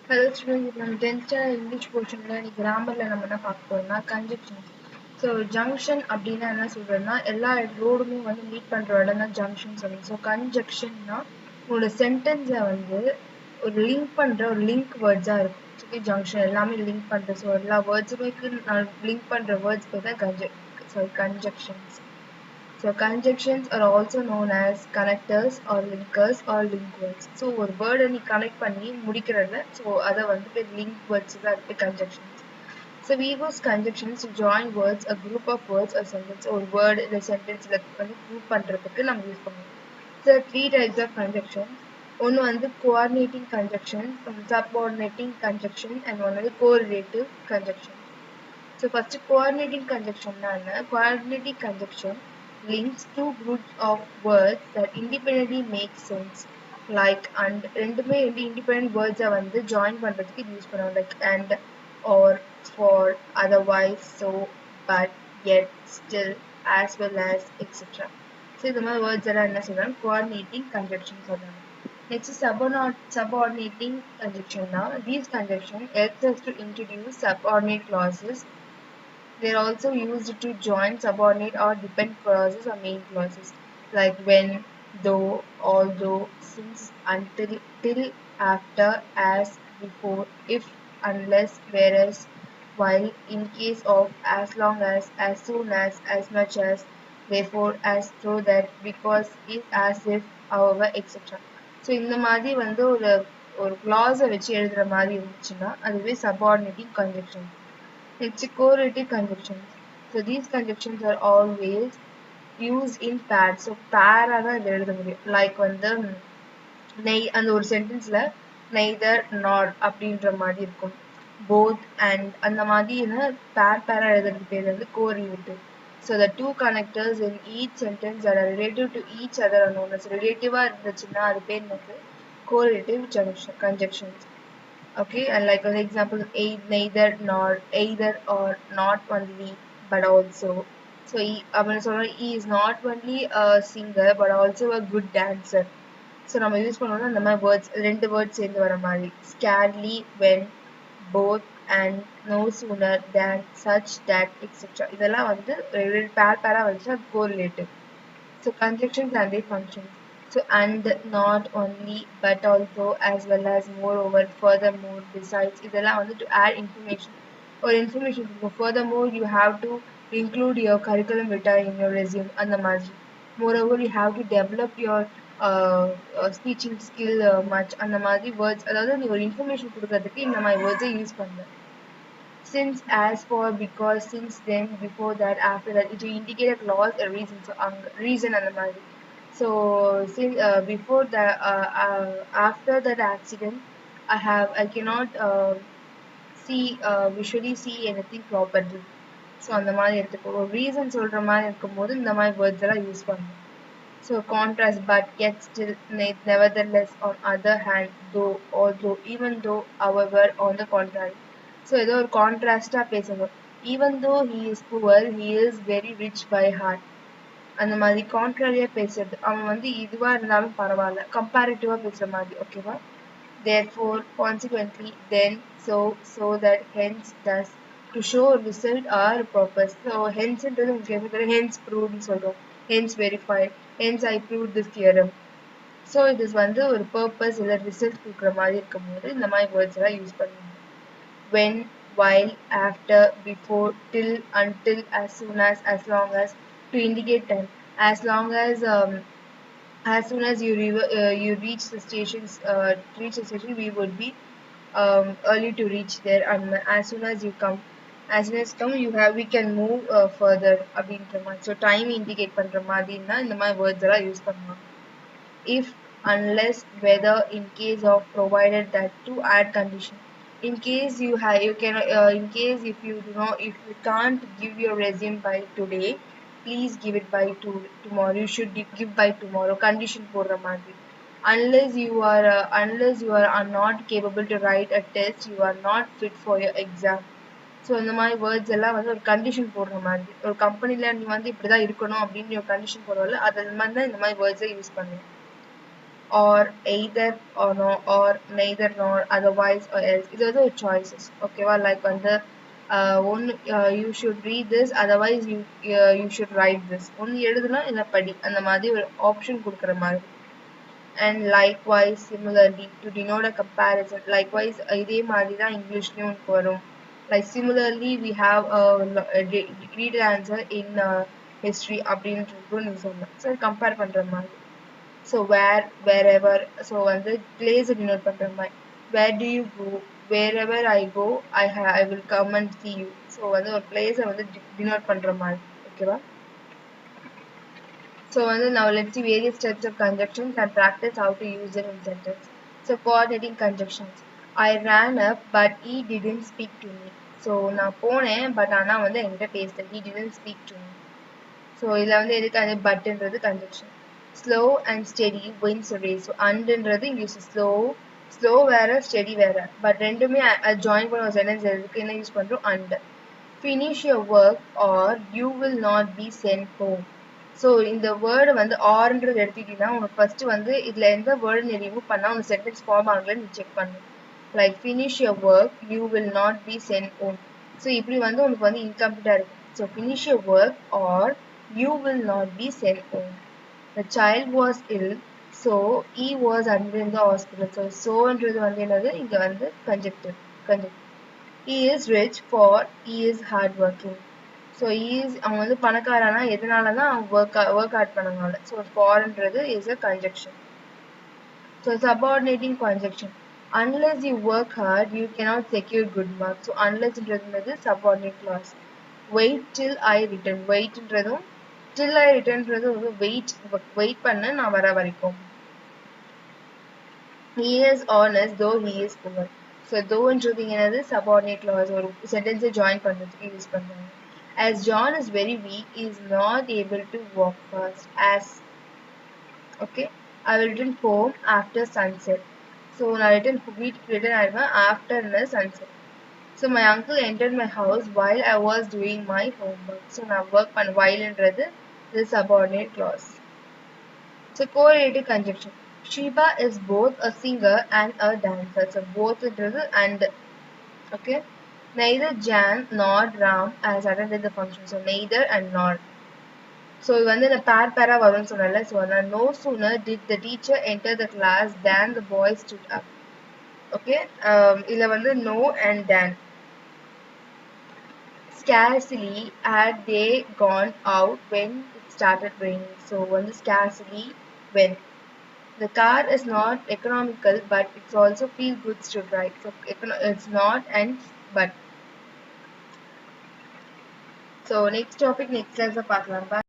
Hello students, நம்ம 10th standard English portionல இன்னைக்கு கிராமர்ல நம்ம என்ன பார்க்க போறோம்னா conjunctions. ஸோ ஜங்ஷன் அப்படின்னா என்ன சொல்றேன்னா எல்லா ரோடுமே வந்து மீட் பண்ற இடம் தான் ஜங்ஷன் சொல்லுவோம். ஸோ கன்ஜக்ஷன்னா உங்களோட சென்டென்ஸை வந்து ஒரு லிங்க் பண்ற ஒரு லிங்க் வேர்ட்ஸா இருக்கும். ஓகே ஜங்ஷன் எல்லாமே லிங்க் பண்ற ஸோ எல்லா வேர்ட்ஸுமே லிங்க் பண்ற வேர்ட்ஸ் பேர் தான் கன்ஜக்ஷன்ஸ். So conjunctions are also known as connectors or linkers or link words. So ஒரு word நீ connect பண்ணி முடிக்கிறத so அதை வந்து link words தான் இருக்கு conjunctions. So we use conjunctions to join words, a group of words or sentence ஒரு word இல்ல sentence வந்து group பண்றதுக்கு நம்ம யூஸ் பண்ணுவோம். So three types of conjunctions. ஒன்னு வந்து coordinating conjunction, subordinating conjunction and one வந்து correlative conjunction. So first coordinating conjunction coordinating conjunction links two groups of words that independently make sense. Like and ரெண்டுமே independent words வந்து join பண்றதுக்கு use பண்ணுவோம். Like and or for otherwise so but yet still as well as etc. So இந்த மாதிரி words எல்லாம் என்ன சொல்றாங்க coordinating conjunction சொல்றாங்க. Next subordinating conjunction. These conjunctions help us to introduce subordinate clauses. They are also used to join subordinate or dependent clauses or main clauses, like when, though, although, since, until, till, after, as, before, if, unless, whereas, while, in case of, as long as soon as much as, therefore, as, so that, because, if, as if, however, etc. So இந்த மாதிரி வந்து ஒரு clause வச்சு எழுதுற மாதிரி இருந்துச்சுன்னா அதுவே subordinating conjunction. It's correlative conjunctions. So these conjunctions are always used in pairs. So pair தான் இதை எழுத முடியும். Like வந்து அந்த ஒரு சென்டென்ஸ்ல neither nor அப்படின்ற மாதிரி இருக்கும். Both and அந்த மாதிரி பேரா எழுதுறது பேர் வந்து correlative. So the two connectors in each sentence that are relative to each other are known as relative இருந்துச்சுன்னா அது பேர் வந்து correlative conjunctions. Okay, and like an example, neither nor, either or, not only but also. So he is not only a singer but also a good dancer. So நம்ம use பண்ணோம்னா இந்த மாதிரி words ரெண்டு words சேர்ந்து வர மாதிரி scarcely, when, both, and, no sooner than, such that, etc. இதெல்லாம் வந்து பேரா வந்துச்சுன்னா correlative. So conjunctions and their functions. So and not only but also as well as moreover furthermore besides இதெல்லாம் வந்து to add information or information. Furthermore you have to include your curriculum vitae in your resume அந்த மாதிரி. Moreover you have to develop your speaking skill much அந்த மாதிரி words அதாவது நீ ஒரு information கொடுக்கறதுக்கு இந்த மாதிரி words யூஸ் பண்ணலாம். Since, as for, because, since then, before that, after that, it will indicate a clause, a reason. So reason and the மாதிரி. So since before that, after that accident, I cannot visually see anything properly. So அந்த மாதிரி எடுத்துக்கோ reason சொல்ற மாதிரி இருக்கும்போது இந்த மாதிரி words எல்லாம் யூஸ் பண்ணணும். So contrast, but yet still, nevertheless, on other hand, though, although, even though, however, on the contrary. So ஏதோ ஒரு கான்ட்ராஸ்டா பேசணும். Even though he is poor, he is very rich by heart. அந்த மாதிரி கான்ட்ராரியா பேசுறது அவன் வந்து இதுவா இருந்தாலும் பரவாயில்ல கம்பேரிட்டிவா பேசுற மாதிரி ஓகேவா. Therefore, consequently, then, so that, hence, thus, to show result or purpose. So hence ன்றது உங்களுக்கு hence proved சொல்றோம், hence verified, hence I proved this theorem. So இது வந்து ஒரு purpose இல்ல result கொடுக்குற மாதிரி இருக்கும்போது இந்த மாதிரி words எல்லாம் யூஸ் பண்ணுவோம். When, while, after, before, till, until, as soon as long as, to indicate time. As soon as you reach the station, we would be early to reach there, and as soon as you come, we can move further அப்படின்ற மாதிரி. So time indicate பண்ற மாதிரினா இந்த மாதிரி words எல்லாம் use பண்ணுவாங்க. If, unless, whether, in case of, provided that, to add condition. In case in case if you can't give your resume by today, please give it by tomorrow. You should give by tomorrow. Condition போடுற மாதிரி. Unless you are not capable to write a test, you are not fit for your exam. So இந்த மாதிரி words எல்லாம் வந்து ஒரு condition போடுற மாதிரி ஒரு கம்பெனியில் நீ வந்து இப்படி தான் இருக்கணும் அப்படின்னு ஒரு கண்டிஷன் போடுறதில்ல அது மாதிரி தான் இந்த மாதிரி வேர்ட்ஸை யூஸ் பண்ணுவேன். or either or no or neither nor otherwise or else. இது வந்து ஒரு choices. ஓகேவா? லைக் வந்து ஒன்று you should read this, otherwise you should write this. ஒன்று எழுதலாம் இல்லை படி, அந்த மாதிரி ஒரு ஆப்ஷன் கொடுக்குற மாதிரி. And likewise similarly to denote a comparison. Likewise இதே மாதிரி தான் இங்கிலீஷ்லயும் உனக்கு வரும். Like similarly we have a read answer in history அப்படின்றது நீ சொல்லலாம். ஸோ கம்பேர் பண்ற மாதிரி. So where, wherever, so வந்து place denote பண்ற மாதிரி. Where do you go? Wherever I go, I will come and see you. So வந்து ஒரு place வந்து denote பண்ற மாதிரி. ஓகேவா? So now let's see various types of conjunctions and practice how to use them in sentence. So coordinating conjunctions. I ran up but he didn't speak to me. So நான் போனேன் but ஆனா வந்து என்கிட்ட பேசல. He didn't speak to me. So இதில் வந்து எதுக்கு அந்த பட்ன்றது conjunction. Slow and steady wins a race. So andன்றது இங்கிலீஷ் slow வேற steady வேற. But ரெண்டுமே join பண்ண ஒரு sentence எதுக்கு என்ன யூஸ் பண்றோம் and. Finish your work or you will not be sent home. So இந்த வேர்டு வந்து ஆர்ன்றது எடுத்துக்கிட்டீங்கன்னா உனக்கு ஃபர்ஸ்ட் வந்து இதில் எந்த வேர்டு நீ ரிமூவ் பண்ணால் உனக்கு சென்டென்ஸ் ஃபார்ம் ஆகலன்னு நீ செக் பண்ணணும். Like finish your work you will not be sent home. So இப்படி வந்து உனக்கு வந்து இன்கம்ப்ளீட்டாக இருக்கும். So finish your work or you will not be sent home. The child was ill so he was admit in the hospital. So ஸோன்றது வந்து என்னது இங்கே வந்து conjunctive. He is rich for he is hard working. So he is அவன் வந்து பணக்காரனா எதனாலனா அவன் work hard பண்ணனால. So forன்றது is a conjunction. So subordinating conjunction. Unless you work hard, you cannot secure good marks. So unlessன்றது subordinate clause. Wait till I return. Waitன்றதும் till I returnன்றது வந்து wait பண்ண நான் வர வரைக்கும். He is honest though he is poor. So thoughன்றது என்னது subordinate clause ஒரு sentence join பண்றதுக்கு use பண்றாங்க. As John is very weak, he is not able to walk fast. As okay, I will return home after sunset. So நான் return ஆயிடுவேன் after the sunset. So my uncle entered my house while I was doing my homework. So நான் work பண்ண whileன்றது the subordinate clause. So correlative conjunction. Sheba is both a singer and a dancer. So both and okay. Neither Jan nor Ram has attended the function. So neither and nor. So வந்து இந்த பேரா வரும்னு சொன்னல. So no sooner did the teacher enter the class than the boy stood up. Okay. இதுல வந்து no and then. Scarcely had they gone out when it started raining. So வந்து scarcely when. The car is not economical, but it's also feel good to drive. So it's not and but. So next topic next class பார்க்கலாம்.